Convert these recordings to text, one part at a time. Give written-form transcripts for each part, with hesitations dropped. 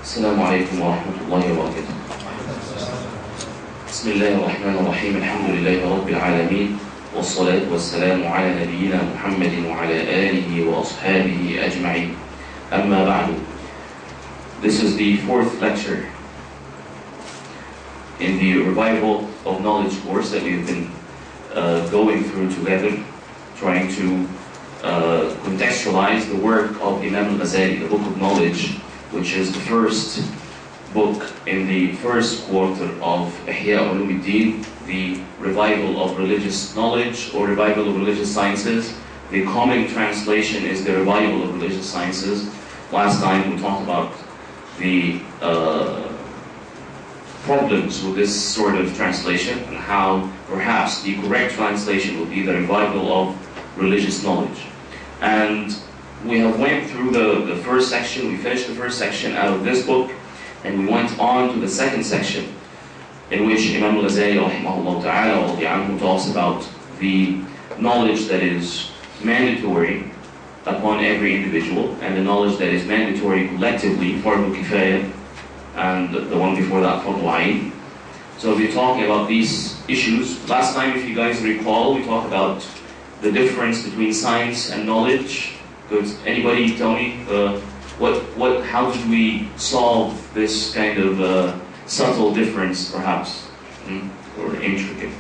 السلام عليكم ورحمة الله وبركاته. بسم الله الرحمن الرحيم. الحمد لله رب العالمين، والصلاة والسلام على نبينا محمد وعلى آله وأصحابه أجمعين. أما بعد. This is the fourth lecture in the Revival of Knowledge course that we've been going through together, trying to contextualize the work of Imam Al-Ghazali, the Book of Knowledge, which is the first book in the first quarter of Ihya Ulumuddin, the revival of religious knowledge or revival of religious sciences. The common translation is the revival of religious sciences. Last time we talked about the problems with this sort of translation and how perhaps the correct translation would be the revival of religious knowledge. And we have went through the first section. We finished the first section out of this book, and we went on to the second section, in which Imam Al-Ghazali rahimahullah ta'ala talks about the knowledge that is mandatory upon every individual, and the knowledge that is mandatory collectively, fardu kifaya, and the one before that, fardu ayn. So we're talking about these issues. Last time, if you guys recall, we talked about the difference between science and knowledge. Could anybody tell me how did we solve this kind of subtle difference, perhaps, or intricate?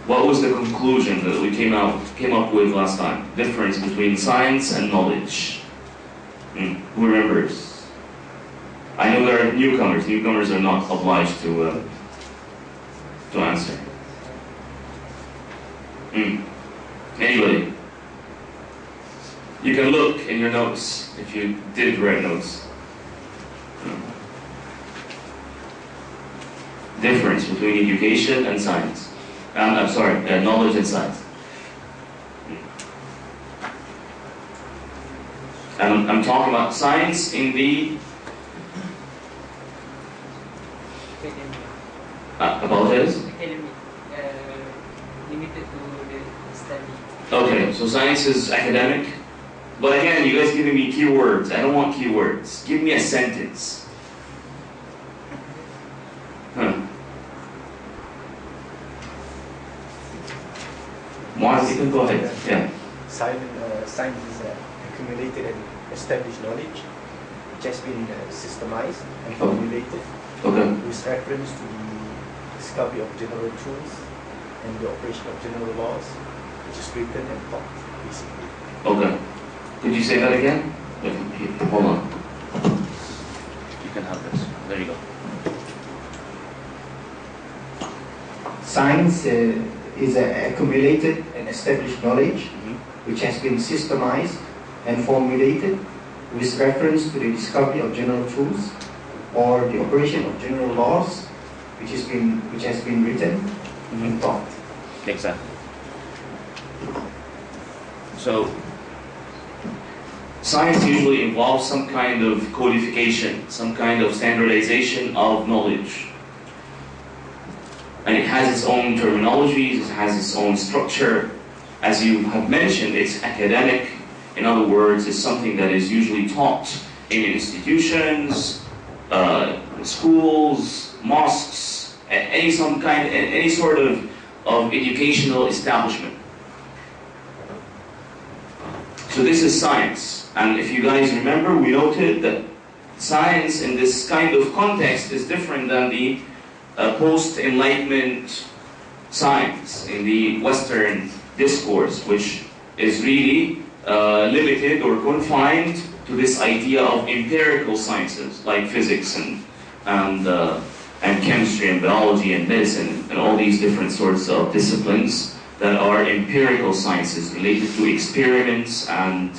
What was the conclusion that we came up with last time? Difference between science and knowledge. Who remembers? I know there are newcomers. Newcomers are not obliged to answer. Anybody? You can look in your notes if you did write notes. Difference between education and science. I'm sorry, knowledge and science. And I'm talking about science in the... apologize? Academic, limited to the study. Okay, so science is academic. But again, you guys giving me keywords. I don't want keywords. Give me a sentence. Mark, you can go ahead. Yeah. Science is accumulated and established knowledge, which has been systemized and formulated with reference to the discovery of general truths and the operation of general laws, which is written and taught, basically. Okay. Could you say that again? Hold on. You can have this. There you go. Science is accumulated and established knowledge, which has been systemized and formulated with reference to the discovery of general truths or the operation of general laws, which has been written and taught. Exactly. So, science usually involves some kind of codification, some kind of standardization of knowledge. And it has its own terminologies, it has its own structure. As you have mentioned, it's academic. In other words, it's something that is usually taught in institutions, schools, mosques, any sort of educational establishment. So this is science. And if you guys remember, we noted that science in this kind of context is different than the post-Enlightenment science in the Western discourse, which is really limited or confined to this idea of empirical sciences like physics and chemistry and biology and medicine and all these different sorts of disciplines that are empirical sciences related to experiments and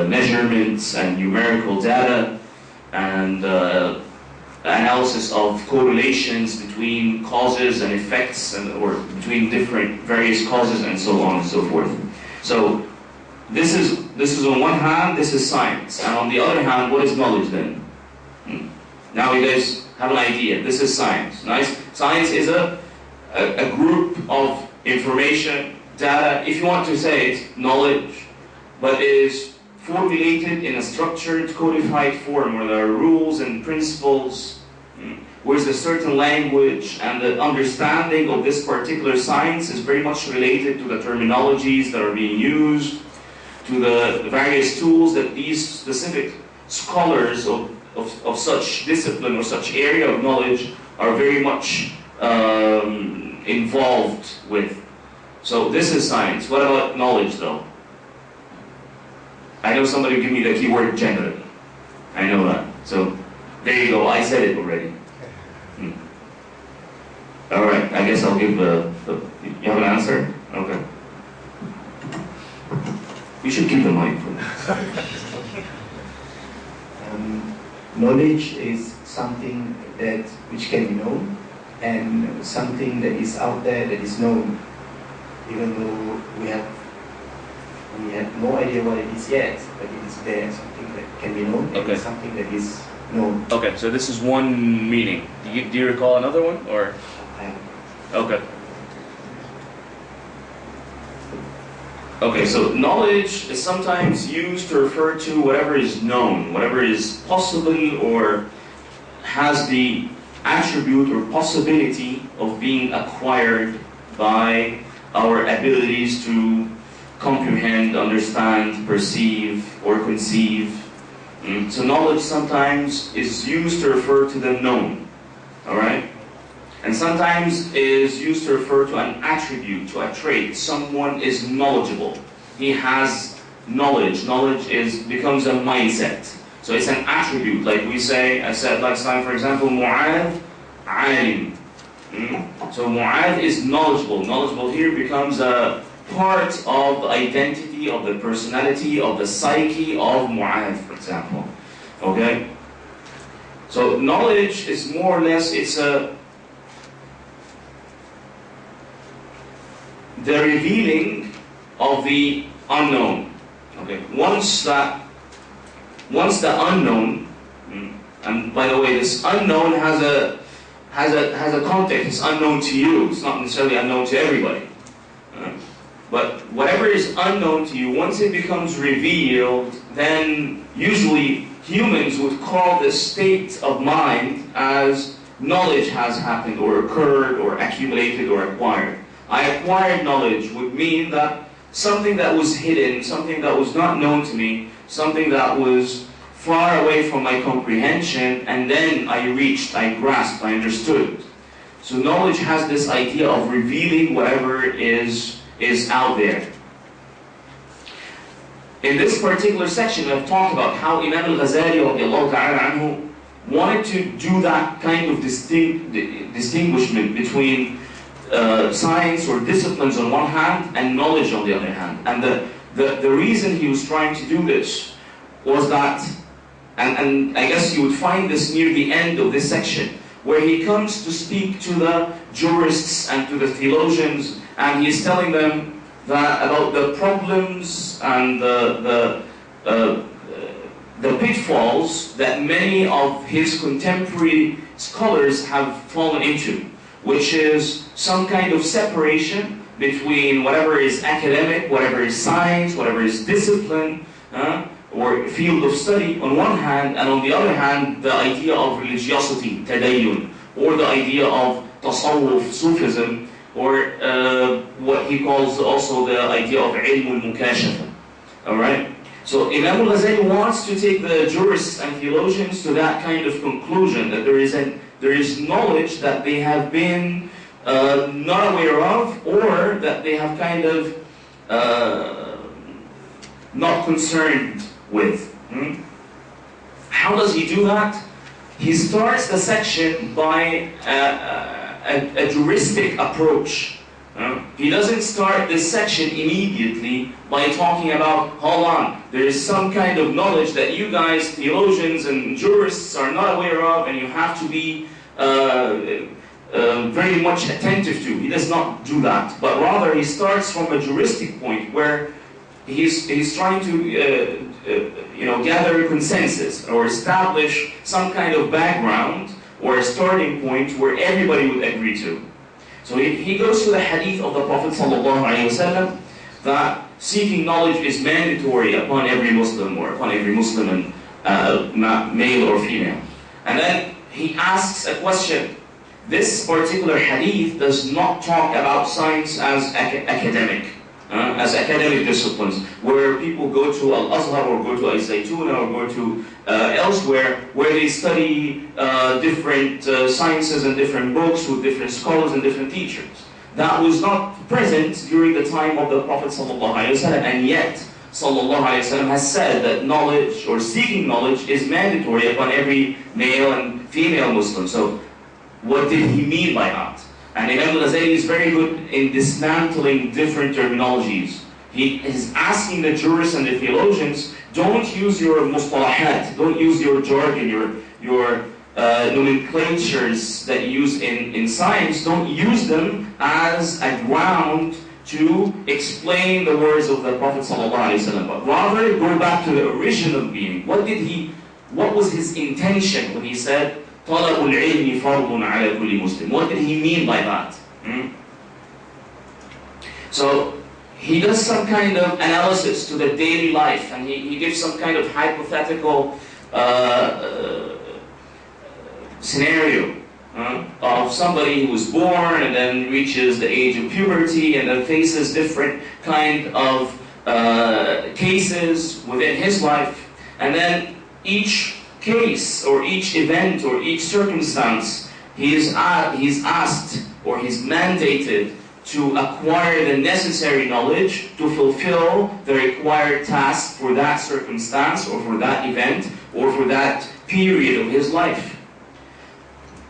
measurements and numerical data and analysis of correlations between causes and effects or between various causes and so on and so forth. So this is on one hand, this is science, and on the other hand, what is knowledge then? Now you guys have an idea. This is science. Nice. Science is a group of information, data, if you want to say it, knowledge, but it is formulated in a structured, codified form where there are rules and principles, whereas a certain language and the understanding of this particular science is very much related to the terminologies that are being used, to the various tools that these specific scholars of such discipline or such area of knowledge are very much involved with. So this is science. What about knowledge though? I know somebody give me the keyword generally. I know that. So there you go. I said it already. All right. I guess I'll give the. You have an answer? Okay. You should keep the mic for that. Knowledge is something which can be known, and something that is out there that is known, even though we have no idea what it is yet, but it is there, something that can be known, okay. And something that is known. Okay, so this is one meaning. Do you recall another one, or? Okay. Okay, so knowledge is sometimes used to refer to whatever is known, whatever is possible or has the attribute or possibility of being acquired by our abilities to comprehend, understand, perceive, or conceive. So knowledge sometimes is used to refer to the known, all right? And sometimes is used to refer to an attribute, to a trait. Someone is knowledgeable. He has knowledge. Knowledge becomes a mindset. So it's an attribute. Like we say, I said last time, for example, Mu'adh, alim. So Mu'adh is knowledgeable. Knowledgeable here becomes a part of the identity, of the personality, of the psyche of Mu'adh, for example. Okay? So knowledge is more or less, it's the revealing of the unknown. Okay. Once the unknown, and by the way, this unknown has a context. It's unknown to you. It's not necessarily unknown to everybody. But whatever is unknown to you, once it becomes revealed, then usually humans would call this state of mind as knowledge has happened or occurred or accumulated or acquired. I acquired knowledge would mean that something that was hidden, something that was not known to me, something that was far away from my comprehension, and then I reached, I grasped, I understood. So knowledge has this idea of revealing whatever is out there. In this particular section, I've talked about how Imam Al-Ghazali wanted to do that kind of distinguishment between science or disciplines on one hand and knowledge on the other hand. And the reason he was trying to do this was that, and I guess you would find this near the end of this section, where he comes to speak to the jurists and to the theologians, and he's telling them that about the problems and the pitfalls that many of his contemporary scholars have fallen into, which is some kind of separation between whatever is academic, whatever is science, whatever is discipline, or field of study on one hand, and on the other hand, the idea of religiosity, tadayyun, or the idea of tasawwuf, Sufism, or what he calls also the idea of ilm al-mukashafa. Alright? So Imam Al-Ghazali wants to take the jurists and theologians to that kind of conclusion, that there is knowledge that they have been not aware of, or that they have kind of not concerned with. How does he do that? He starts the section by a juristic approach. He doesn't start this section immediately by talking about, hold on, there is some kind of knowledge that you guys, theologians and jurists, are not aware of, and you have to be very much attentive to. He does not do that, but rather he starts from a juristic point where he's trying to gather consensus or establish some kind of background or a starting point where everybody would agree to. So he goes to the hadith of the Prophet ﷺ that seeking knowledge is mandatory upon every Muslim, or upon every Muslim, male or female. And then he asks a question. This particular hadith does not talk about science as academic disciplines, where people go to Al-Azhar or go to Al-Zaytuna or go to elsewhere, where they study different sciences and different books with different scholars and different teachers. That was not present during the time of the Prophet ﷺ, and yet ﷺ has said that knowledge or seeking knowledge is mandatory upon every male and female Muslim. So what did he mean by that? And Imam Al-Ghazali is very good in dismantling different terminologies. He is asking the jurists and the theologians, don't use your mustalahat, don't use your jargon, your nomenclatures that you use in science, don't use them as a ground to explain the words of the Prophet ﷺ, but rather go back to the original meaning. What was his intention when he said, طَلَبُ الْعِلْمِ فَرْضٌ عَلَى كُلِّ مُسْلِمٍ? What did he mean by that? So he does some kind of analysis to the daily life, and he gives some kind of hypothetical scenario of somebody who was born and then reaches the age of puberty and then faces different kind of cases within his life, and then each case or each event or each circumstance, he's asked or he's mandated to acquire the necessary knowledge to fulfill the required task for that circumstance or for that event or for that period of his life.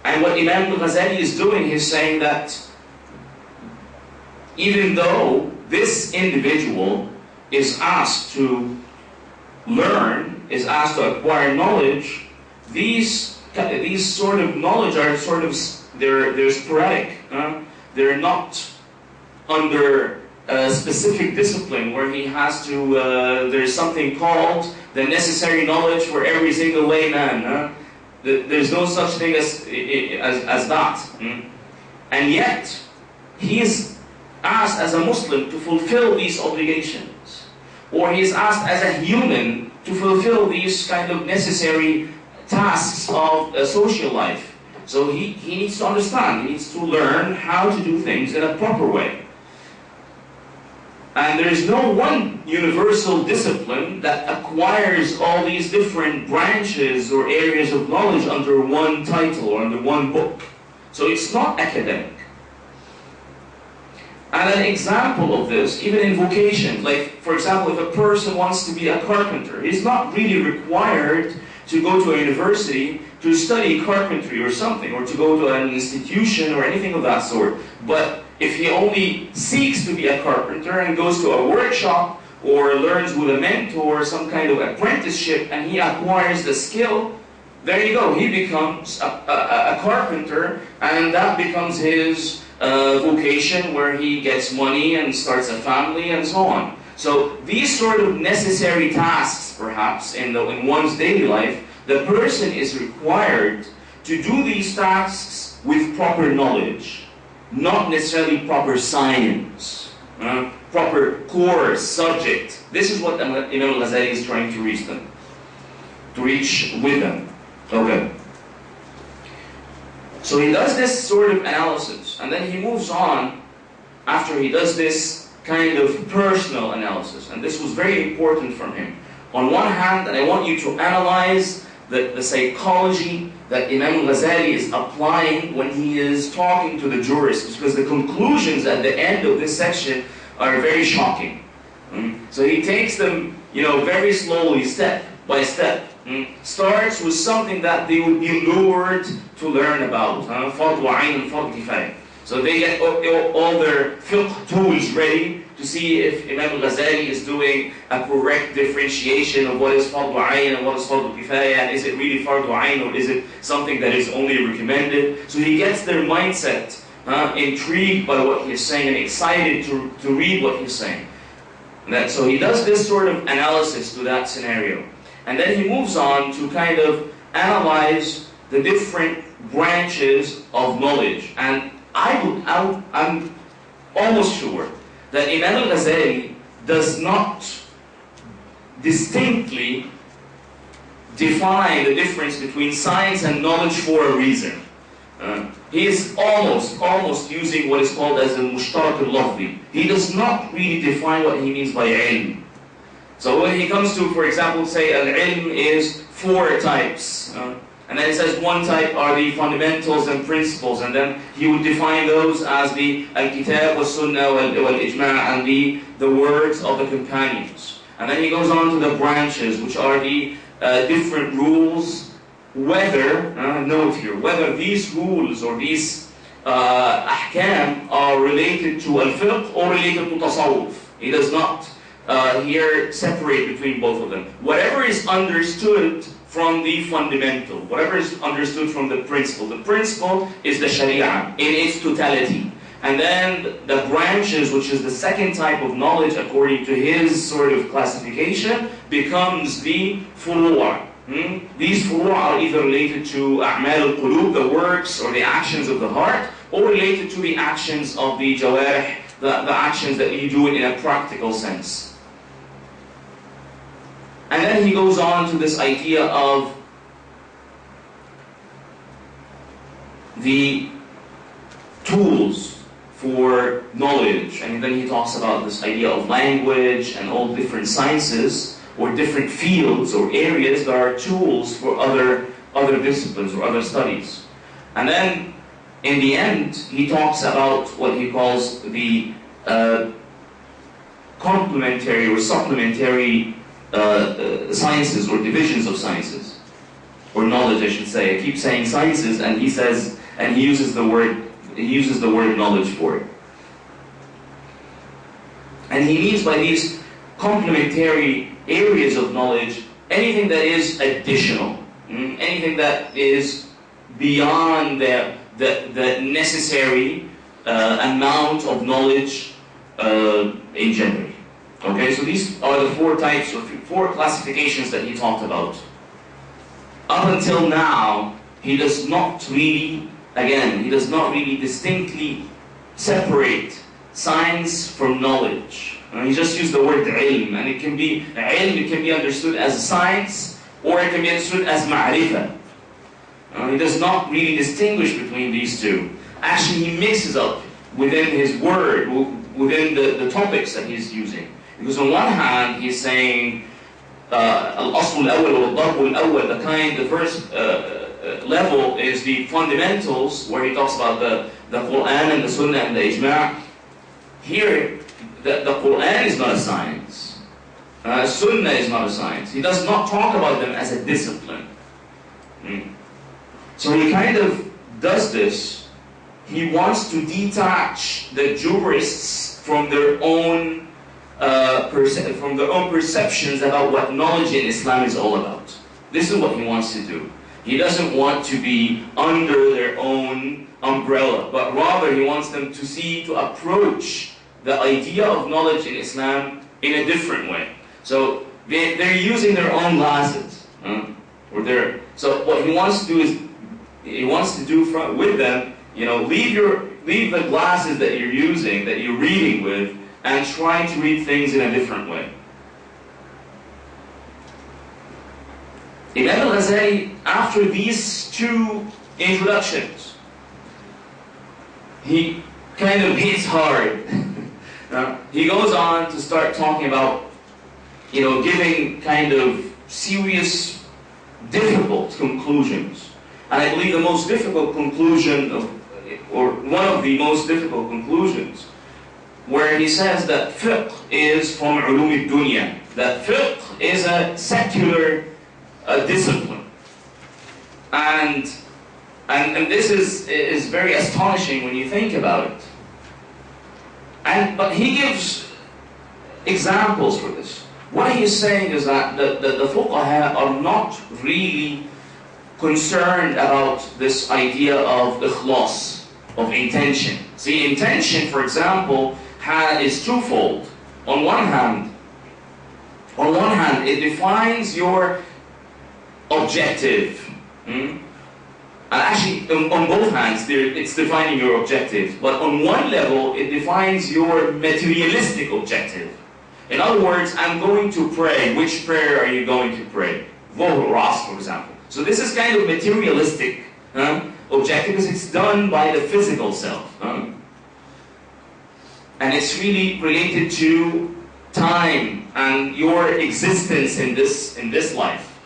And what Imam Al-Ghazali is doing, he's saying that even though this individual is asked to learn, is asked to acquire knowledge, these sort of knowledge are sort of, they're sporadic. They're not under a specific discipline where he has to, there's something called the necessary knowledge for every single layman. There's no such thing as that. And yet, he is asked as a Muslim to fulfill these obligations. Or he is asked as a human to fulfill these kind of necessary tasks of a social life. So he needs to understand, he needs to learn how to do things in a proper way. And there is no one universal discipline that acquires all these different branches or areas of knowledge under one title or under one book. So it's not academic. And an example of this, even in vocation, like for example, if a person wants to be a carpenter, he's not really required to go to a university to study carpentry or something, or to go to an institution or anything of that sort. But if he only seeks to be a carpenter and goes to a workshop or learns with a mentor some kind of apprenticeship and he acquires the skill, there you go, he becomes a carpenter, and that becomes his vocation where he gets money and starts a family and so on. So these sort of necessary tasks, perhaps, in one's daily life, the person is required to do these tasks with proper knowledge, not necessarily proper science, proper course, subject. This is what Imam Al-Ghazali is trying to reach with them. Okay. So he does this sort of analysis, and then he moves on after he does this kind of personal analysis. And this was very important from him. On one hand, and I want you to analyze the psychology that Imam Al-Ghazali is applying when he is talking to the jurists, because the conclusions at the end of this section are very shocking. So he takes them, very slowly, step by step. Starts with something that they would be lured to learn about. Fard wa ayn and fard kifaya. So they get all their fiqh tools ready to see if Imam Al-Ghazali is doing a correct differentiation of what is fard wa ayn and what is fard kifaya, and is it really fard wa ayn or is it something that is only recommended. So he gets their mindset intrigued by what he's saying and excited to read what he's saying. So he does this sort of analysis to that scenario. And then he moves on to kind of analyze the different branches of knowledge. And I'm almost sure that Imam Al-Ghazali does not distinctly define the difference between science and knowledge for a reason. He is almost using what is called as al-mushtarak al-lafzi. He does not really define what he means by ilm. So when he comes to, for example, say al-ilm is 4 types, and then he says one type are the fundamentals and principles, and then he would define those as the al-kitab wal-sunnah wal-ijma' and the words of the companions. And then he goes on to the branches, which are the different rules, whether, note here, whether these rules or these ahkam are related to al-fiqh or related to tasawwuf. He does not here separate between both of them. Whatever is understood from the fundamental, whatever is understood from the principle is the sharia in its totality. And then the branches, which is the second type of knowledge according to his sort of classification, becomes the furu'. These furu' are either related to a'mal al-qulub, the works or the actions of the heart, or related to the actions of the jawarih, the actions that you do in a practical sense. And then he goes on to this idea of the tools for knowledge, and then he talks about this idea of language and all different sciences or different fields or areas that are tools for other disciplines or other studies. And then in the end he talks about what he calls the complementary or supplementary sciences or divisions of sciences, or knowledge I should say. I keep saying sciences, and he says, and he uses the word knowledge for it. And he means by these complementary areas of knowledge anything that is additional, anything that is beyond the necessary amount of knowledge in general. Okay, so these are the 4 types or 4 classifications that he talked about. Up until now, he does not really distinctly separate science from knowledge. He just used the word ilm, and it can be understood as science, or it can be understood as ma'rifah. He does not really distinguish between these two. Actually, he mixes up within his word, within the topics that he's using. Because on one hand, he's saying al-asl al-awwal wal-darb al-awwal, the first level is the fundamentals, where he talks about the Quran and the Sunnah and the Ijma'. Here, the Quran is not a science. Sunnah is not a science. He does not talk about them as a discipline. So he kind of does this. He wants to detach the jurists from their own perceptions about what knowledge in Islam is all about. This is what he wants to do. He doesn't want to be under their own umbrella, but rather he wants them to approach the idea of knowledge in Islam in a different way. So they're using their own glasses, so what he wants to do is with them, leave the glasses that you're using, that you're reading with, and try to read things in a different way. Imam Al-Ghazali, after these 2 introductions, he kind of hits hard. He goes on to start talking about, giving kind of serious, difficult conclusions. And I believe the most difficult conclusion, or one of the most difficult conclusions, where he says that fiqh is from ulum al-dunya, that fiqh is a secular discipline. And this is very astonishing when you think about it. But he gives examples for this. What he is saying is that the fuqaha are not really concerned about this idea of ikhlas, of intention. See, intention, for example, is twofold. On one hand, it defines your objective. And actually, on both hands, it's defining your objective. But on one level, it defines your materialistic objective. In other words, I'm going to pray. Which prayer are you going to pray? Dhuhr or Asr, for example. So this is kind of materialistic objective because it's done by the physical self. And it's really related to time and your existence in this life.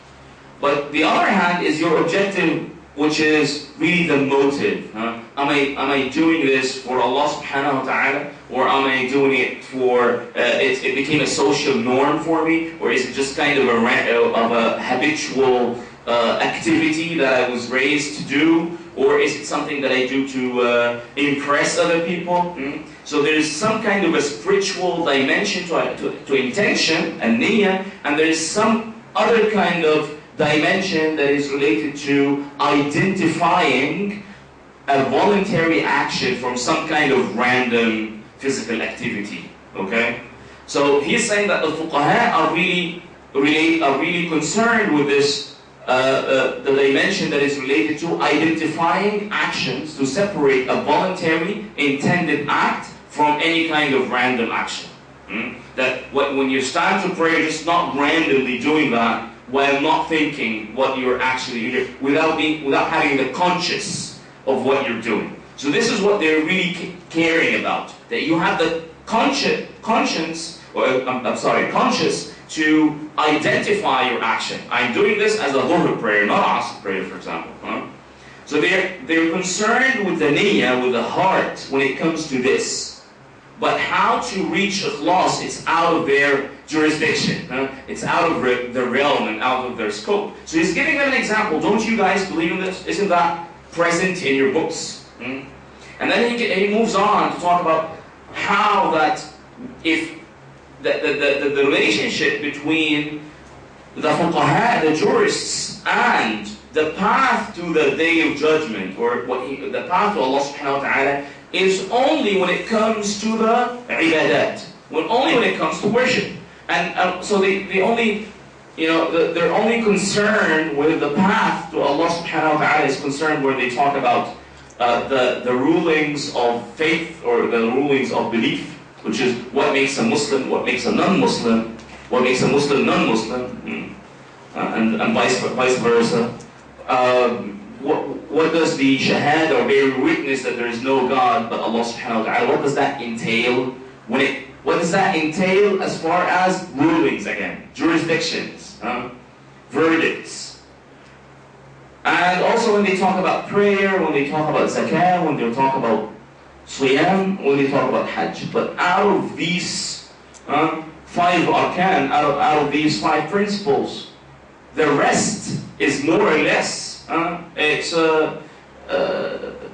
But the other hand is your objective, which is really the motive. Am I doing this for Allah subhanahu wa ta'ala? Or am I doing it for, it became a social norm for me? Or is it just kind of a habitual activity that I was raised to do? Or is it something that I do to impress other people? So there is some kind of a spiritual dimension to intention and niyyah, and there is some other kind of dimension that is related to identifying a voluntary action from some kind of random physical activity. Okay? So he's saying that the fuqaha are really concerned with this, the dimension that is related to identifying actions to separate a voluntary intended act from any kind of random action. That when you stand to pray, you're just not randomly doing that while not thinking what you're actually doing, without having the conscious of what you're doing. So this is what they're really caring about. That you have the conscious to identify your action. I'm doing this as a dhuhr prayer, not asr prayer, for example. So they're concerned with the niyyah, with the heart, when it comes to this. But how to reach ikhlas, it's out of their jurisdiction. It's out of the realm and out of their scope. So he's giving them an example. Don't you guys believe in this? Isn't that present in your books? And then he moves on to talk about how that if the relationship between the fuqaha, the jurists, and the path to the day of judgment, or the path to Allah subhanahu wa ta'ala, is only when it comes to the ibadat, only when it comes to worship. And so they're only concerned with the path to Allah subhanahu wa ta'ala is concerned where they talk about the rulings of faith or the rulings of belief, which is what makes a Muslim, what makes a non-Muslim, what makes a Muslim non-Muslim, and vice versa. What does the shahada or bear witness that there is no God but Allah subhanahu wa ta'ala, what does that entail? What does that entail as far as rulings again? Jurisdictions, verdicts. And also when they talk about prayer, when they talk about zakah, when they talk about siyam, when they talk about hajj. But out of these 5 arkan, out of these 5 principles, the rest is more or less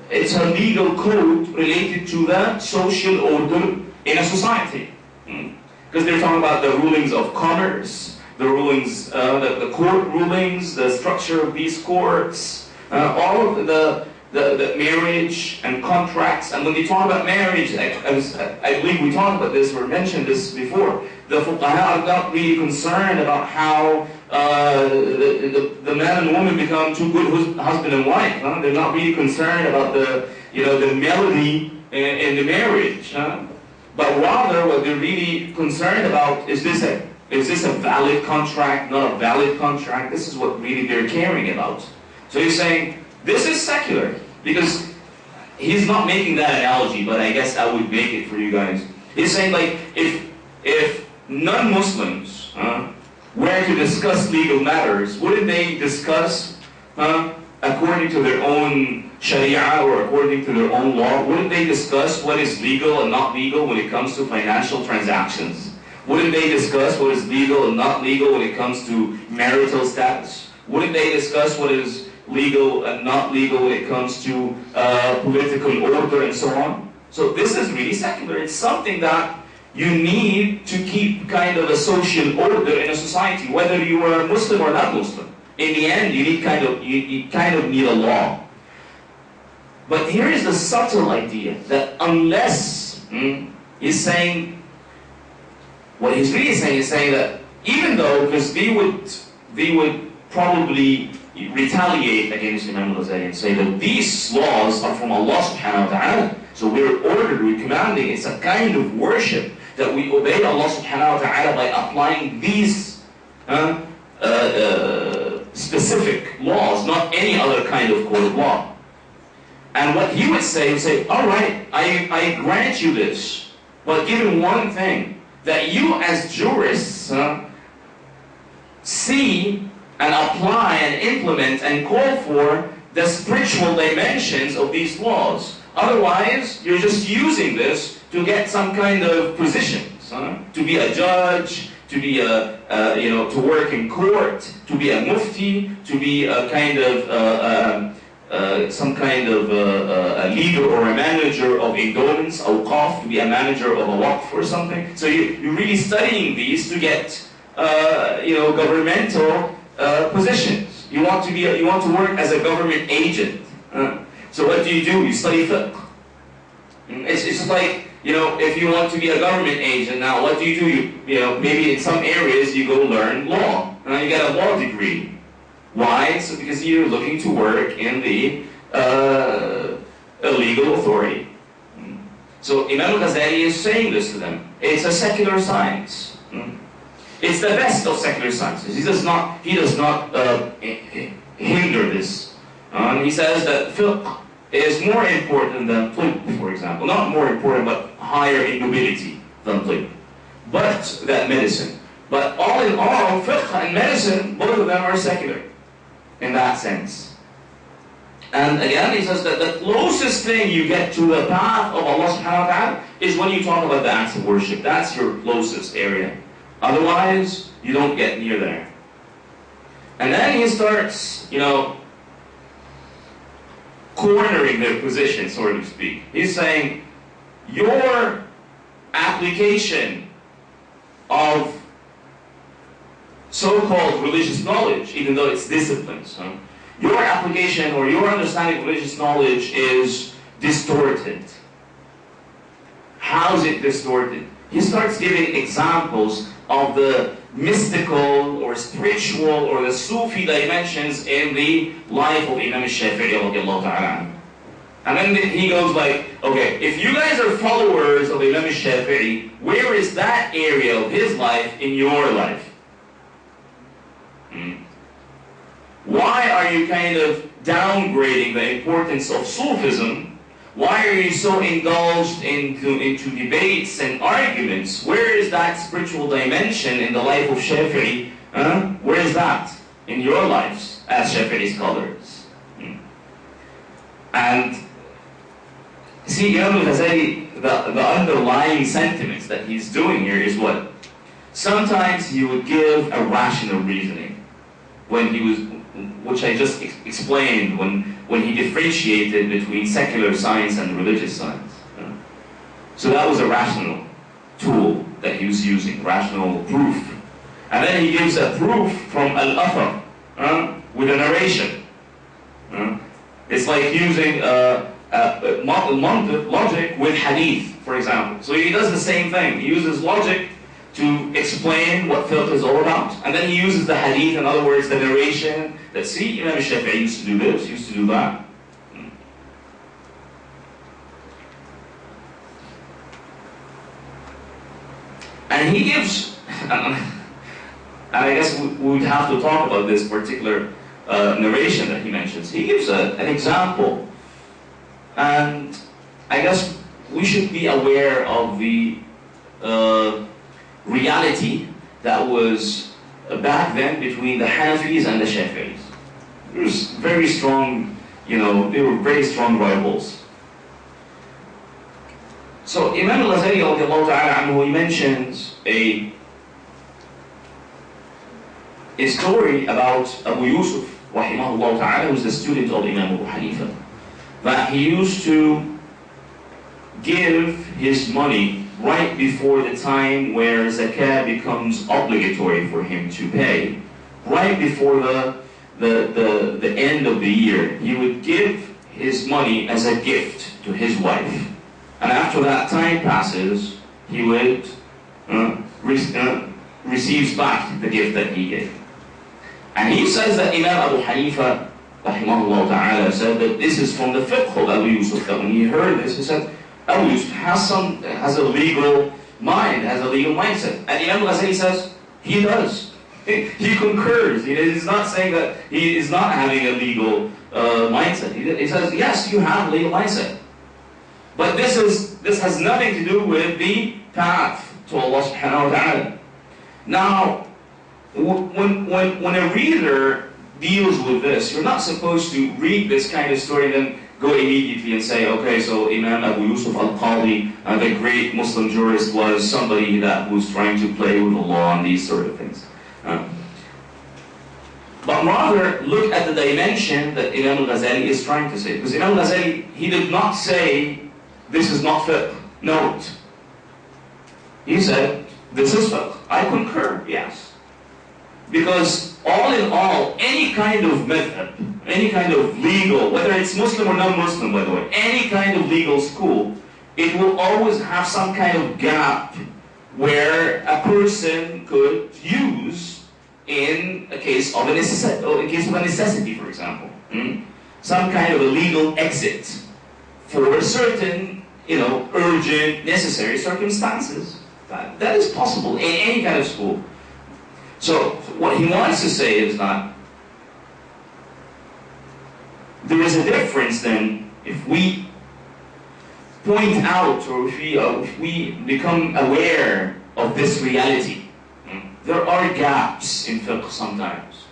it's a legal code related to the social order in a society. Because they're talking about the rulings of commerce, the rulings, the court rulings, the structure of these courts, all of the marriage and contracts. And when they talk about marriage, I believe we talked about this or mentioned this before, the fuqaha are not really concerned about how the man and woman become two good husband and wife. They're not really concerned about the melody in the marriage. But rather, what they're really concerned about is this a valid contract, not a valid contract? This is what really they're caring about. So he's saying this is secular because he's not making that analogy, but I guess I would make it for you guys. He's saying like if non-Muslims were to discuss legal matters, wouldn't they discuss according to their own sharia or according to their own law? Wouldn't they discuss what is legal and not legal when it comes to financial transactions? Wouldn't they discuss what is legal and not legal when it comes to marital status? Wouldn't they discuss what is legal and not legal when it comes to political order and so on? So this is really secular. It's something that you need to keep kind of a social order in a society, whether you are a Muslim or not Muslim. In the end, you kind of need a law. But here is the subtle idea that unless he's saying, what he's really saying is saying that even though, because they would probably retaliate against Imam Al-Ghazali and say that these laws are from Allah subhanahu wa ta'ala. So we're ordered, we're commanding, it's a kind of worship. that we obey Allah subhanahu wa ta'ala by applying these specific laws, not any other kind of code of law. And what he would say, all right, I grant you this, but given one thing, that you as jurists see and apply and implement and call for the spiritual dimensions of these laws. Otherwise, you're just using this to get some kind of positions, to be a judge, to be to work in court, to be a mufti, to be a kind of some kind of a leader or a manager of endowments, awqaf, to be a manager of a waqf or something. So you're really studying these to get governmental positions. You want to work as a government agent. So what do? You study fiqh. It's just like, if you want to be a government agent now, what do? Maybe in some areas you go learn law. You get a law degree. Why? So because you're looking to work in the legal authority. So Imam Al-Ghazali is saying this to them. It's a secular science. It's the best of secular sciences. He does not hinder this. He says that fiqh is more important than tibb, for example. Not more important, but higher in nobility than tibb. But that medicine. But all in all, fiqh and medicine, both of them are secular in that sense. And again, he says that the closest thing you get to the path of Allah subhanahu wa ta'ala is when you talk about the acts of worship. That's your closest area. Otherwise, you don't get near there. And then he starts, cornering their position, so to speak. He's saying, your application of so-called religious knowledge, even though it's disciplines, your application or your understanding of religious knowledge is distorted. How is it distorted? He starts giving examples of the mystical or spiritual or the Sufi dimensions in the life of Imam al-Shafi'i radiallahu ta'ala. And then he goes like, okay, if you guys are followers of Imam al-Shafi'i, where is that area of his life in your life? Why are you kind of downgrading the importance of Sufism? Why are you so indulged into debates and arguments? Where is that spiritual dimension in the life of Shafi'i? Where is that in your lives as Shafi'i scholars? And see, Imam Al-Ghazali, the underlying sentiments that he's doing here is what? Sometimes he would give a rational reasoning when he was, which I just explained, when he differentiated between secular science and religious science. So that was a rational tool that he was using, rational proof. And then he gives a proof from al-athar, with a narration. It's like using logic with hadith, for example. So he does the same thing. He uses logic to explain what fiqh is all about. And then he uses the hadith, in other words, the narration, that see, Imam Shafi'i used to do this, used to do that. And he gives, and I guess we would have to talk about this particular narration that he mentions. He gives an example, and I guess we should be aware of the reality that was back then between the Hanafis and the Shafi'is. There was very strong, they were very strong rivals. So Imam Al-Ghazali radiallahu ta'ala anhu, he mentions a story about Abu Yusuf rahimahullah ta'ala, who was the student of Imam Abu Hanifa, that he used to give his money right before the time where zakah becomes obligatory for him to pay, right before the end of the year. He would give his money as a gift to his wife. And after that time passes, he would receives back the gift that he gave. And he says that Imam Abu Hanifa rahimahullah ta'ala said that this is from the fiqh of Abu Yusuf, that when he heard this, he said, Abu Yusuf has a legal mind, has a legal mindset. And Imam Ghazali says he does. He concurs. He's not saying that he is not having a legal mindset. He says, yes, you have a legal mindset. But this has nothing to do with the path to Allah subhanahu wa ta'ala. Now, when a reader deals with this, you're not supposed to read this kind of story and then go immediately and say, okay, so Imam Abu Yusuf al-Qadi, the great Muslim jurist, was somebody that was trying to play with the law and these sort of things. But rather, look at the dimension that Imam al-Ghazali is trying to say. Because Imam al-Ghazali, he did not say, this is not fiqh. Note. He said, this is fiqh. I concur, yes. Because all in all, any kind of method, any kind of legal, whether it's Muslim or non-Muslim, by the way, any kind of legal school, it will always have some kind of gap where a person could use in a case of a necessity, for example. Some kind of a legal exit for certain, urgent, necessary circumstances. That is possible in any kind of school. So what he wants to say is that there is a difference then if we point out or if we become aware of this reality. There are gaps in fiqh sometimes.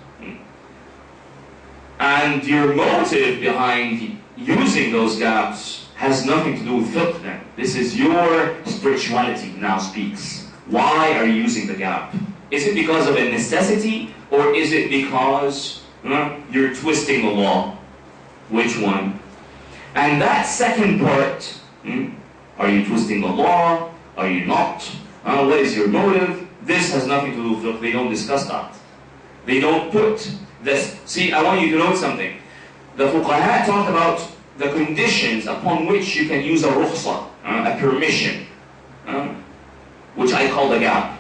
And your motive behind using those gaps has nothing to do with fiqh then. This is your spirituality now speaks. Why are you using the gap? Is it because of a necessity or is it because you're twisting the law? Which one? And that second part, are you twisting the law? Are you not? What is your motive? This has nothing to do with fiqh. They don't discuss that. They don't put this. See, I want you to note something. The fuqaha talk about the conditions upon which you can use a rukhsa, a permission, which I call the gap.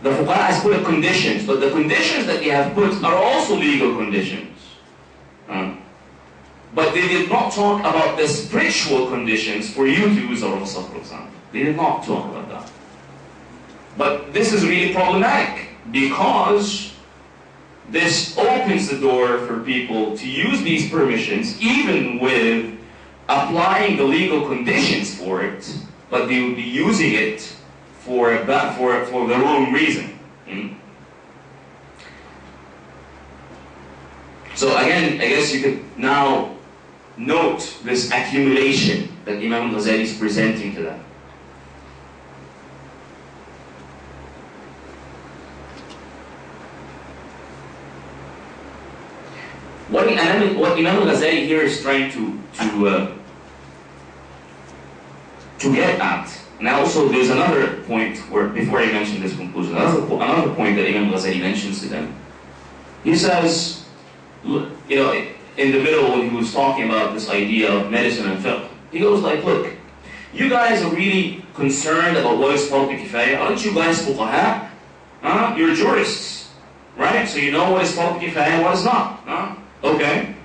The fuqaha has put conditions, but the conditions that they have put are also legal conditions. But they did not talk about the spiritual conditions for you to use a rukhsa, for example. They did not talk about that. But this is really problematic because this opens the door for people to use these permissions even with applying the legal conditions for it, but they would be using it for the wrong reason. So again, I guess you could now note this accumulation that Imam Ghazali is presenting to them. What Imam Ghazali here is trying to get at, and also there's another point where, before I mention this conclusion, another point that Imam Ghazali mentions to them. He says, in the middle when he was talking about this idea of medicine and fiqh, he goes like, look, you guys are really concerned about what is fardu kifaya. Aren't you guys fuqaha? You're jurists, right? So you know what is fardu kifaya and what is not. Okay.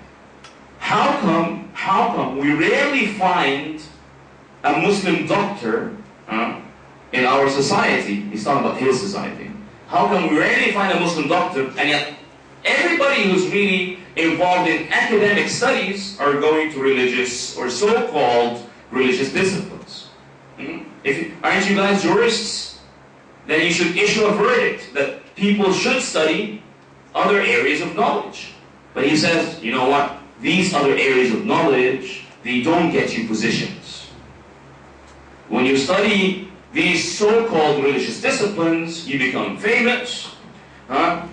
How come we rarely find a Muslim doctor in our society? He's talking about his society. How come we rarely find a Muslim doctor, and yet everybody who's really involved in academic studies are going to religious or so-called religious disciplines? Aren't you guys jurists? Then you should issue a verdict that people should study other areas of knowledge. But he says, you know what? These other areas of knowledge, they don't get you positions. When you study these so-called religious disciplines, you become famous.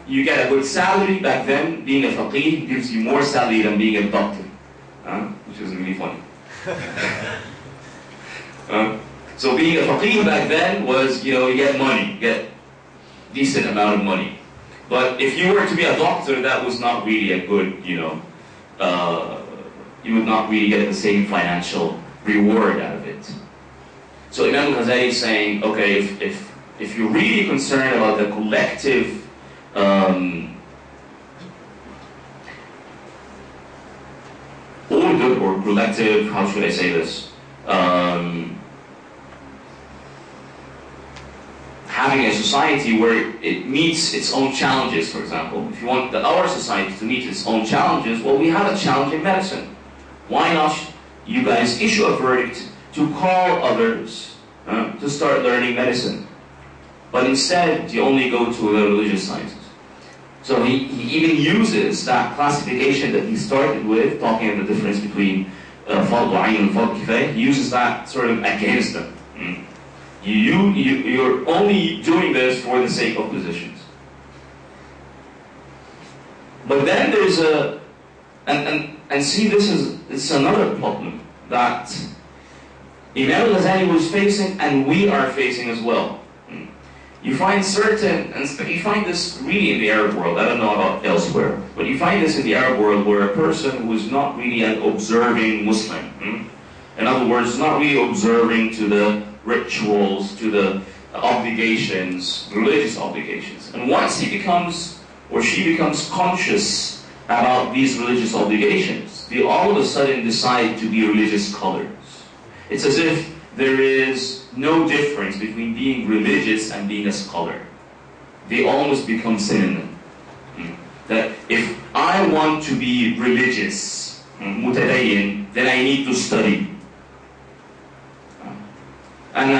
You get a good salary. Back then, being a faqih gives you more salary than being a doctor. Which is really funny. So being a faqih back then was, you get money, you get decent amount of money. But if you were to be a doctor, that was not really a good, you would not really get the same financial reward out of it. So Imam Ghazali is saying, okay, if you're really concerned about the collective order or collective, how should I say this? having a society where it meets its own challenges, for example. If you want our society to meet its own challenges, well, we have a challenge in medicine. Why not you guys issue a verdict to call others to start learning medicine? But instead, you only go to the religious sciences. So he even uses that classification that he started with, talking about the difference between Fard Ayn and Fard Kifaya. He uses that sort of against them. You're only doing this for the sake of positions. But then there's and see, it's another problem that Imam Al-Ghazali was facing, and we are facing as well. You find you find this really in the Arab world. I don't know about elsewhere, but you find this in the Arab world where a person who is not really an observing Muslim, in other words, not really observing to the rituals, to the obligations, religious obligations. And once he becomes, or she becomes conscious about these religious obligations, they all of a sudden decide to be religious scholars. It's as if there is no difference between being religious and being a scholar. They almost become synonym. That if I want to be religious, mutadayyin, then I need to study. And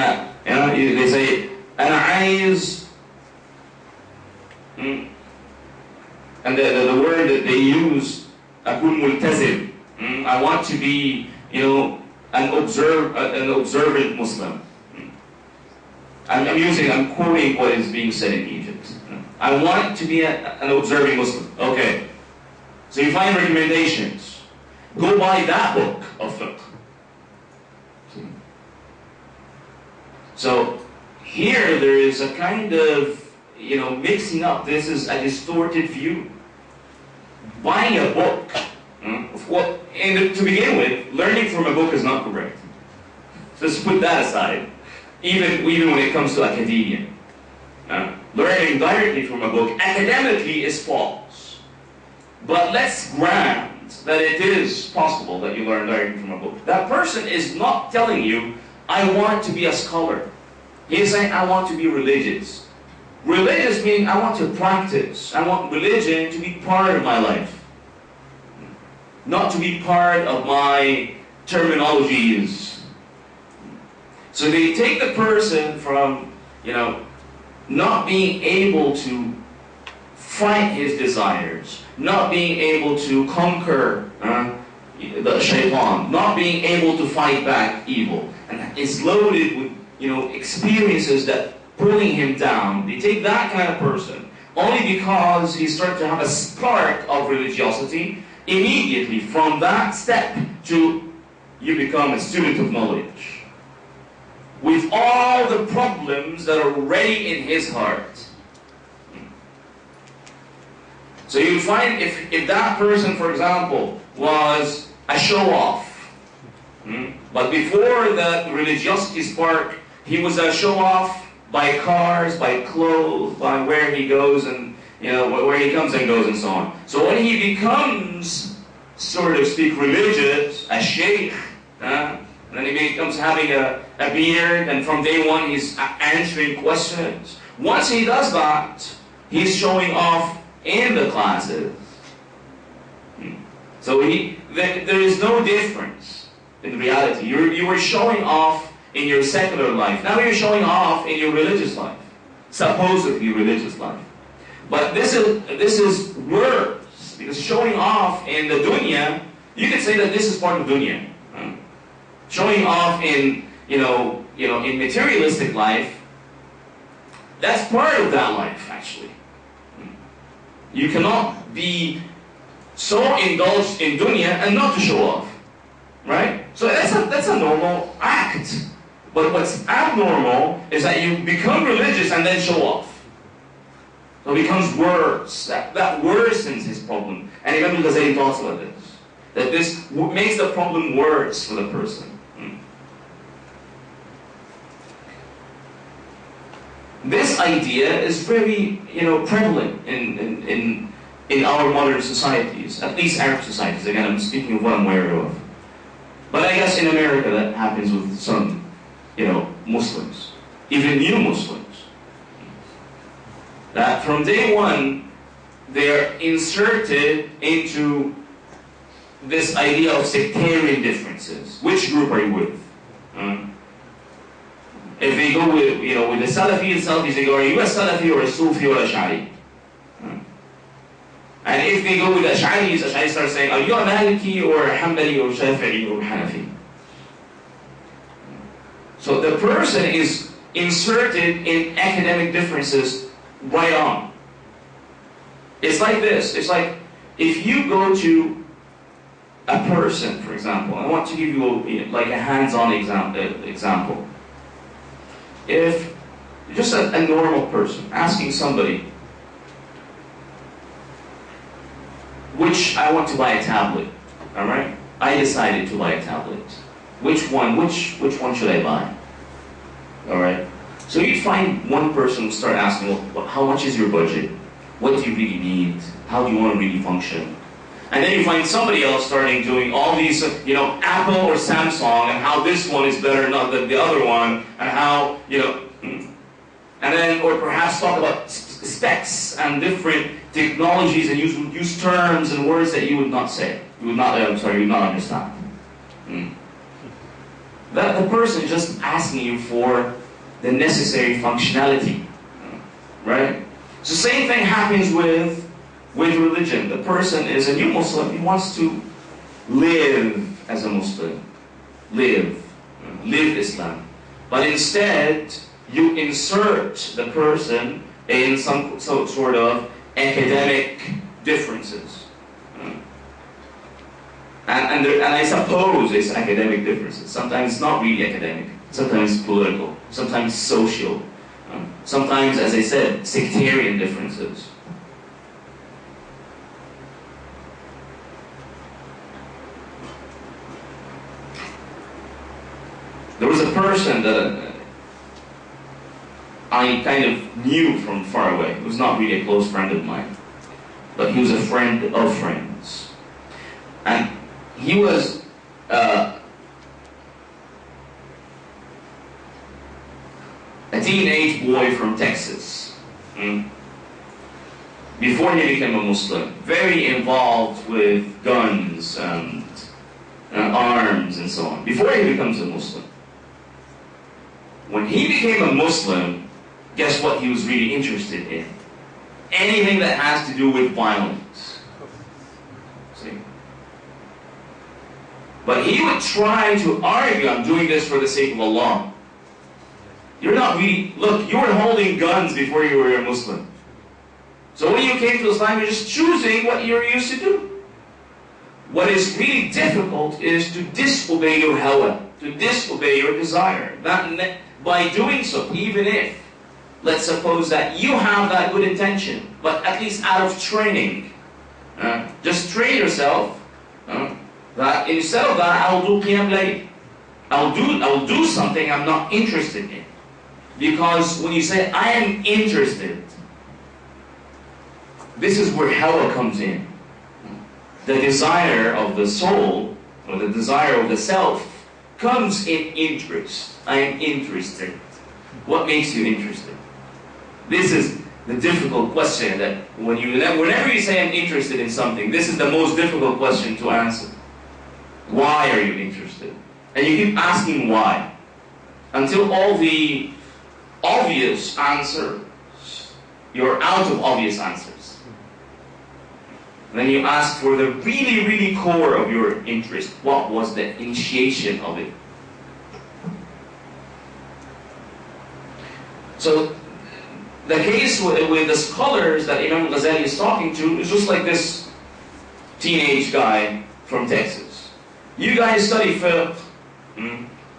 they say, أنا عايز, and the word that they use, أكون ملتزم. I want to be, an observant Muslim. I'm quoting what is being said in Egypt. I want to be an observing Muslim. Okay. So you find recommendations. Go buy that book of fiqh. So here there is a kind of, mixing up. This is a distorted view. Buying a book, to begin with, learning from a book is not correct. Just put that aside. Even when it comes to academia. Learning directly from a book academically is false. But let's grant that it is possible that you learn directly from a book. That person is not telling you, I want to be a scholar. He is saying, I want to be religious. Religious meaning I want to practice. I want religion to be part of my life. Not to be part of my terminologies. So they take the person from, not being able to fight his desires, not being able to conquer the shaitan, not being able to fight back evil, and it's loaded with, experiences that pulling him down. They take that kind of person only because he starts to have a spark of religiosity. Immediately from that step to you become a student of knowledge, with all the problems that are already in his heart. So you find if that person, for example, was a show-off, but before the religiosity spark, he was a show-off by cars, by clothes, by where he goes and where he comes and goes and so on. So when he becomes, so to speak, religious, a sheikh, and then he becomes having a beard, and from day one he's answering questions. Once he does that, he's showing off in the classes. So there is no difference in reality. You were showing off in your secular life. Now you're showing off in your religious life, supposedly religious life. But this is worse, because showing off in the dunya, you could say that this is part of dunya. Showing off in in materialistic life, that's part of that life actually. You cannot be so indulged in dunya and not to show off, right? So that's a normal act. But what's abnormal is that you become religious and then show off. So it becomes worse. That worsens his problem. And Imam Al-Ghazali talks about this. That this makes the problem worse for the person. This idea is very, prevalent in our modern societies, at least Arab societies. Again, I'm speaking of what I'm aware of. But I guess in America that happens with some, Muslims, even new Muslims. that from day one, they're inserted into this idea of sectarian differences. Which group are you with? If they go with, with the Salafis, they go, are you a Salafi or a Sufi or a Ash'ari? And if they go with Ash'aris start saying, are you a Maliki or a Hanbali or Shafi'i or Hanafi? So the person is inserted in academic differences right on. It's like this. It's like if you go to a person, for example, I want to give you like a hands-on example. If just a normal person asking somebody, which I want to buy a tablet, all right? I decided to buy a tablet. Which one should I buy? All right. So you find one person who start asking, well, how much is your budget? What do you really need? How do you want to really function? And then you find somebody else starting doing all these, Apple or Samsung, and how this one is better than the other one, and how, and then, or perhaps talk about specs and different technologies and use terms and words that you would not say. You would not understand. That the person is just asking you for the necessary functionality, right? So same thing happens with religion. The person is a new Muslim. He wants to live as a Muslim, live Islam. But instead, you insert the person in some sort of academic differences. And I suppose it's academic differences. Sometimes it's not really academic. Sometimes it's political. Sometimes social. Sometimes, as I said, sectarian differences. There was a person that I kind of knew from far away. He was not really a close friend of mine, but he was a friend of friends. And he was a teenage boy from Texas. Before he became a Muslim, very involved with guns and arms and so on. Before he becomes a Muslim. When he became a Muslim, guess what he was really interested in? Anything that has to do with violence. See? But he would try to argue, I'm doing this for the sake of Allah. You're not really, look, you were holding guns before you were a Muslim. So when you came to Islam, you're just choosing what you're used to do. What is really difficult is to disobey your hawa, to disobey your desire. By doing so, even if, let's suppose that you have that good intention, but at least out of training, just train yourself that instead of that, I'll do qiyam layl. I'll do something I'm not interested in. Because when you say, I am interested, this is where hawa comes in. The desire of the soul, or the desire of the self, comes in interest. I am interested. What makes you interested? This is the difficult question that whenever you say I'm interested in something, this is the most difficult question to answer. Why are you interested? And you keep asking why. Until all the obvious answers, you're out of obvious answers. And then you ask for the really, really core of your interest. What was the initiation of it? So, the case with the scholars that Imam Al-Ghazali is talking to is just like this teenage guy from Texas. You guys study fiqh,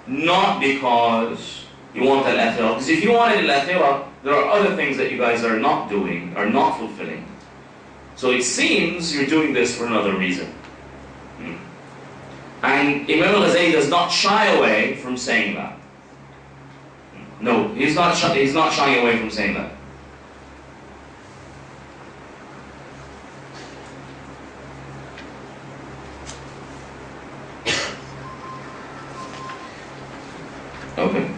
not because you want al-akhirah. Because if you wanted al-akhirah, there are other things that you guys are not doing, are not fulfilling. So it seems you're doing this for another reason. And Imam Al-Ghazali does not shy away from saying that. No, he's not shying away from saying that. Okay.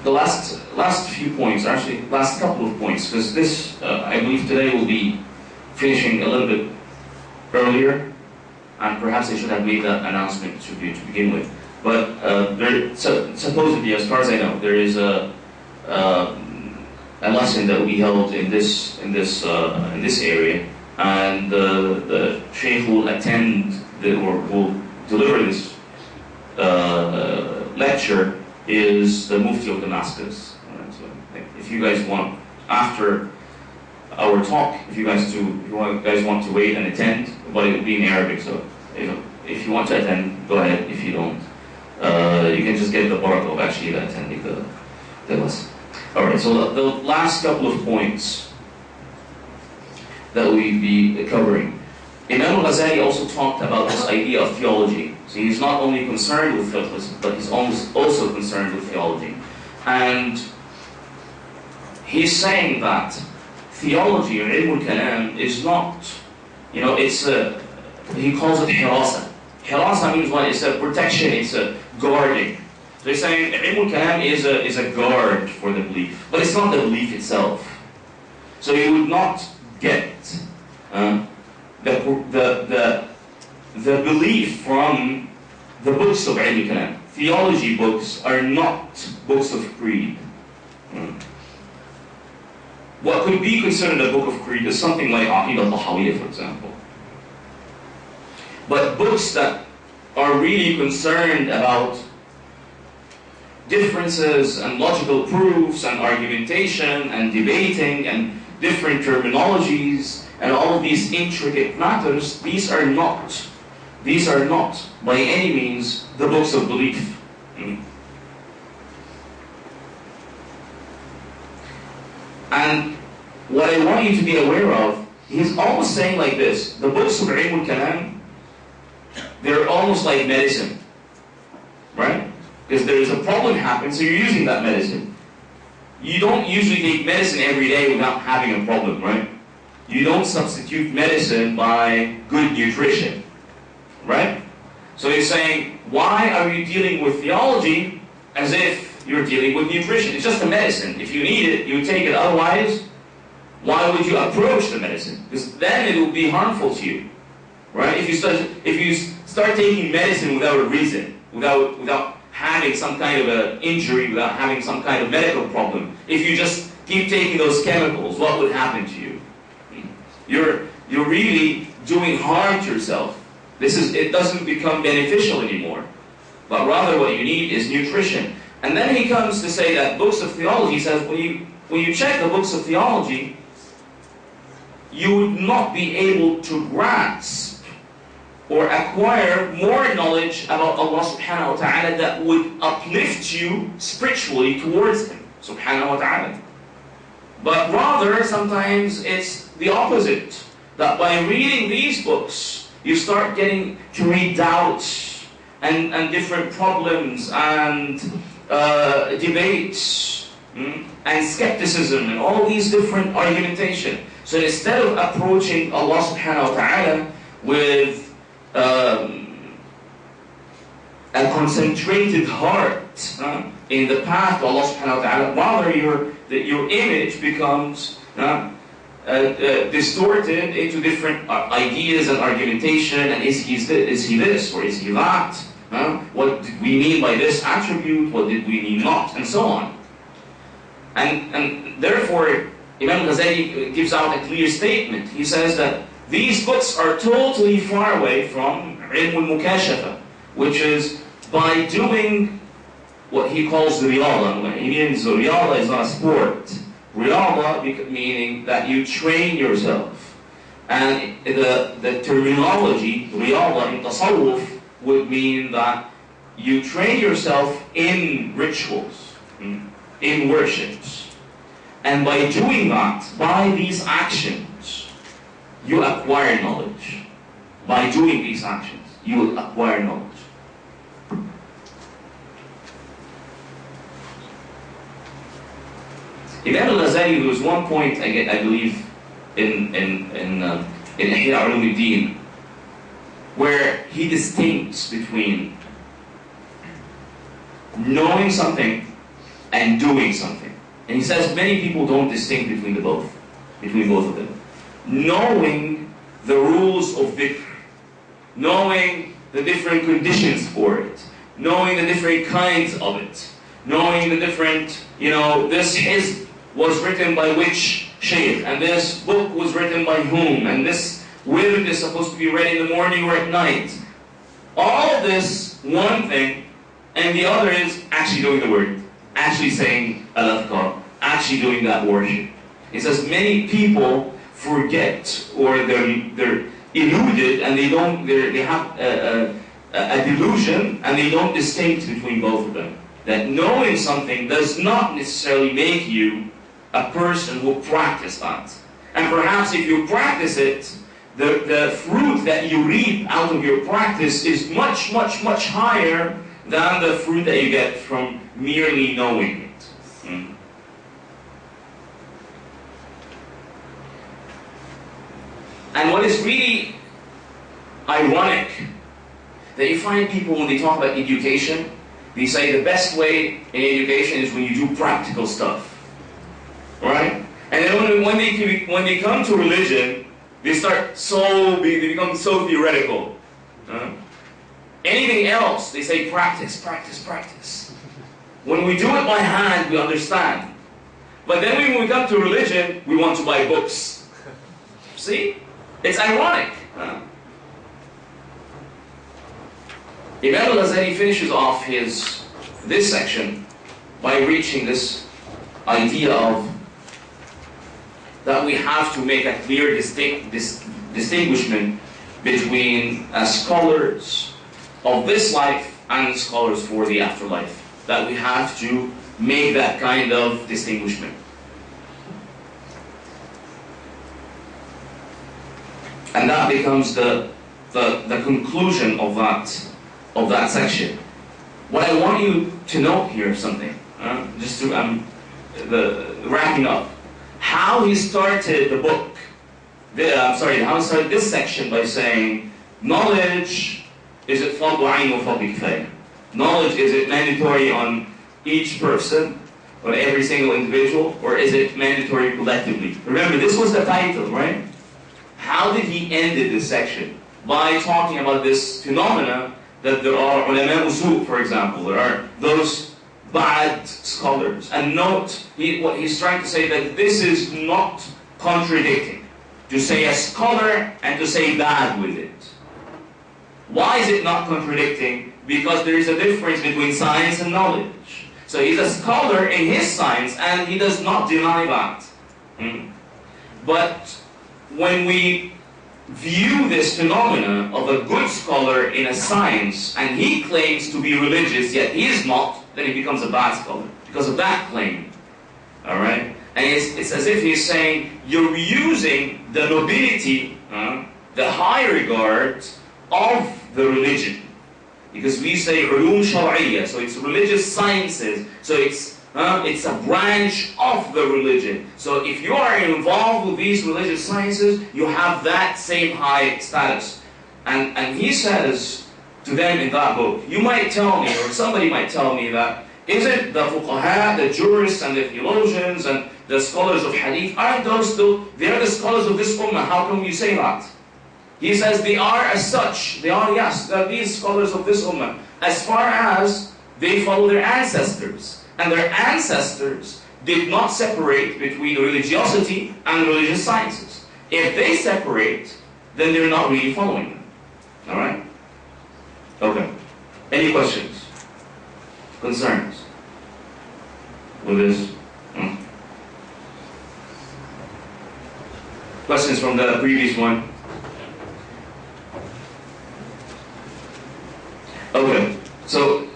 the last few points, actually last couple of points, because this I believe today will be finishing a little bit earlier, and perhaps I should have made that announcement to begin with. But supposedly, as far as I know, there is a lesson that we held in this area, and the Shaykh will attend or will deliver this lecture is the Mufti of Damascus. So if you guys want, after our talk, if you guys want to wait and attend, but it will be in Arabic, so if you want to attend, go ahead. If you don't, you can just get the barakah of actually attending the lesson. Alright, so the last couple of points that we'll be covering. Imam Al-Ghazali also talked about this idea of theology. So he's not only concerned with fiqh, but he's also concerned with theology. And he's saying that theology, or ilm al-kalam, is not, he calls it hirasa. Hirasa means what? It's a protection, it's a guarding. So he's saying ilm al-kalam is a guard for the belief, but it's not the belief itself. So you would not get the belief from the books of ilm al-kalam. Theology books are not books of creed. What could be considered a book of creed is something like Aqidah al-Tahawiyya, for example. But books that are really concerned about differences and logical proofs and argumentation and debating and different terminologies and all of these intricate matters, these are not by any means the books of belief. And what I want you to be aware of, he's almost saying like this: the books of ilm al-kalam, they're almost like medicine, right? Because there is a problem happen, so you're using that medicine. You don't usually take medicine every day without having a problem, right? You don't substitute medicine by good nutrition, right? So he's saying, why are you dealing with theology as if you're dealing with nutrition? It's just a medicine. If you need it, you take it. Otherwise, why would you approach the medicine? Because then it will be harmful to you, right? If you start taking medicine without a reason, without having some kind of an injury, without having some kind of medical problem, if you just keep taking those chemicals, what would happen to you? You're really doing harm to yourself. It doesn't become beneficial anymore. But rather what you need is nutrition. And then he comes to say that books of theology, he says, when you check the books of theology, you would not be able to grasp or acquire more knowledge about Allah subhanahu wa ta'ala that would uplift you spiritually towards Him, subhanahu wa ta'ala. But rather, sometimes it's the opposite. That by reading these books, you start getting to read doubts and different problems and debates and skepticism and all these different argumentation. So instead of approaching Allah subhanahu wa ta'ala with a concentrated heart in the path to Allah subhanahu wa ta'ala, rather your image becomes distorted into different ideas and argumentation, and is he this or is he that? What did we mean by this attribute? What did we mean not? And so on. And therefore, Imam Ghazali gives out a clear statement. He says that these books are totally far away from ilm al-mukashafa, which is by doing what he calls riyada. He means riyada is not a sport. Riyada meaning that you train yourself. And the terminology, riyada in tasawwuf, would mean that you train yourself in rituals, in worships. And by doing that, by these actions, you acquire knowledge. By doing these actions, you will acquire knowledge. Imam Al-Ghazali, there was one point, I believe, in Ihya Ulumuddin, where he distincts between knowing something and doing something. And he says many people don't distinguish between both of them. Knowing the rules of dhikr, knowing the different conditions for it, knowing the different kinds of it, knowing the different, this hizb was written by which shaykh, and this book was written by whom, and this wird is supposed to be read in the morning or at night. All of this, one thing, and the other is actually doing the word, actually saying al-adhkar, actually doing that worship. He says many people forget, or they're eluded, and they have a delusion, and they don't distinguish between both of them. That knowing something does not necessarily make you a person who practices that. And perhaps if you practice it, the fruit that you reap out of your practice is much, much, much higher than the fruit that you get from merely knowing it. And what is really ironic, that you find people when they talk about education, they say the best way in education is when you do practical stuff, right? And then when they come to religion, they become so theoretical. Anything else, they say practice, practice, practice. When we do it by hand, we understand. But then when we come to religion, we want to buy books. See? It's ironic. Imam Al-Ghazali finishes off this section by reaching this idea of that we have to make a clear distinguishment between scholars of this life and scholars for the afterlife. That we have to make that kind of distinguishment. And that becomes the conclusion of that section. What I want you to note here is something, just to wrapping up. How he started the book, how he started this section by saying, knowledge, is it fardu ayn or fardu kifaya? Knowledge, is it mandatory on each person, on every single individual, or is it mandatory collectively? Remember, this was the title, right? How did he end this section? By talking about this phenomena that there are ulama usul, for example, there are those bad scholars. And note, what he's trying to say that this is not contradicting. To say a scholar and to say bad with it. Why is it not contradicting? Because there is a difference between science and knowledge. So he's a scholar in his science and he does not deny that. But when we view this phenomena of a good scholar in a science and he claims to be religious yet he is not, then he becomes a bad scholar because of that claim. Alright? And it's as if he's saying you're using the nobility, the high regard of the religion. Because we say ulum shar'iyya, so it's religious sciences, so it's a branch of the religion. So if you are involved with these religious sciences, you have that same high status. And he says to them in that book, you might tell me, or somebody might tell me that, is it the fuqaha, the jurists and the theologians and the scholars of hadith, aren't those still, they are the scholars of this ummah, how come you say that? He says they are as such, they are these scholars of this ummah, as far as they follow their ancestors. And their ancestors did not separate between religiosity and religious sciences. If they separate, then they're not really following them. Alright? Okay. Any questions? Concerns? With this? Questions from the previous one? Okay. So,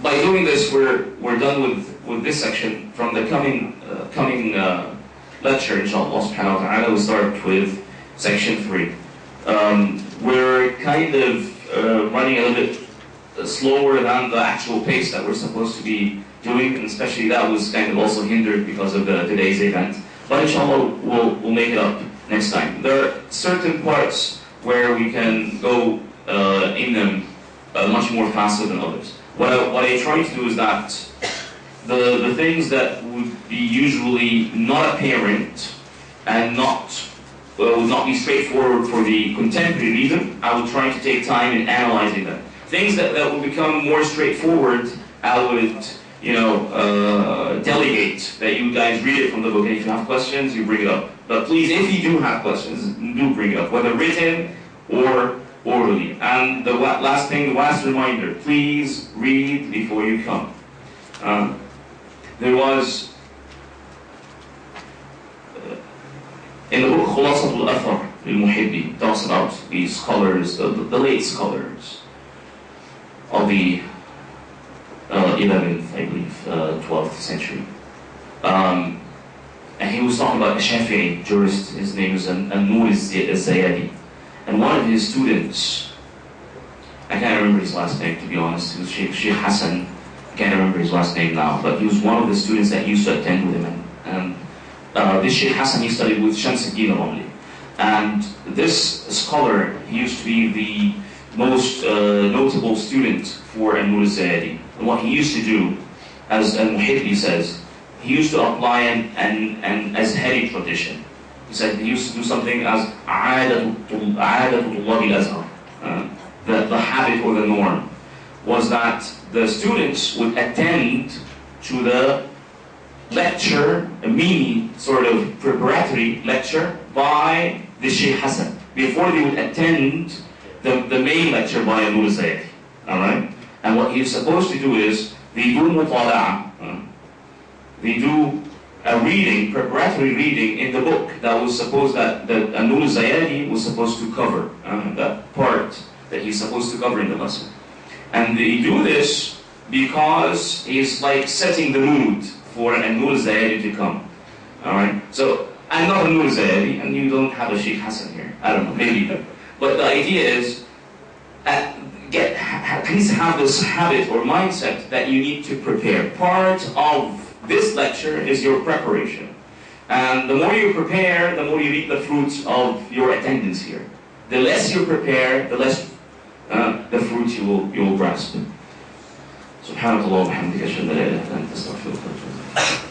by doing this, we're done with this section. From the coming lecture, inshallah subhanahu wa ta'ala, we'll start with section 3. We're kind of running a little bit slower than the actual pace that we're supposed to be doing, and especially that was kind of also hindered because of today's event. But inshallah, we'll make it up next time. There are certain parts where we can go in them much more faster than others. What I try to do is that the things that would be usually not apparent and would not be straightforward for the contemporary reader, I would try to take time in analyzing them. Things that will become more straightforward, I would, delegate that you guys read it from the book, and if you have questions, you bring it up. But please, if you do have questions, do bring it up, whether written or orally. And the last reminder, please read before you come. There was, in the book خلاصة الأثر للمحبي, talks about the scholars, the late scholars of the 11th, I believe, 12th century. And he was talking about a Shafi'i jurist, his name is An-Nur al-Zayadi. And one of his students, I can't remember his last name to be honest, he was Sheikh Hassan, I can't remember his last name now, but he was one of the students that used to attend with him. And this Sheikh Hassan, he studied with Shamsuddin al-Ramli. And this scholar, he used to be the most notable student for An-Nur al-Zayadi. And what he used to do, as Al-Muhibbi says, he used to apply an Azhari tradition. He said he used to do something as the habit or the norm was that the students would attend to the lecture, a mini sort of preparatory lecture by the Sheikh Hassan before they would attend the main lecture by An-Nur al-Zayadi. Alright? And what he's supposed to do is they do mutala'ah, they do a reading, preparatory reading in the book that was supposed that An-Nur al-Zayadi was supposed to cover, that part that he's supposed to cover in the lesson. And they do this because he's like setting the mood for An-Nur al-Zayadi to come. Alright? So, I'm not An-Nur al-Zayadi, and you don't have a Sheikh Hassan here. I don't know, maybe. But the idea is, please have this habit or mindset that you need to prepare. Part of this lecture is your preparation. And the more you prepare, the more you reap the fruits of your attendance here. The less you prepare, the less the fruits you will grasp. سبحانك اللهم وبحمدك أشهد أن لا إله إلا أنت أستغفرك وأتوب إليك.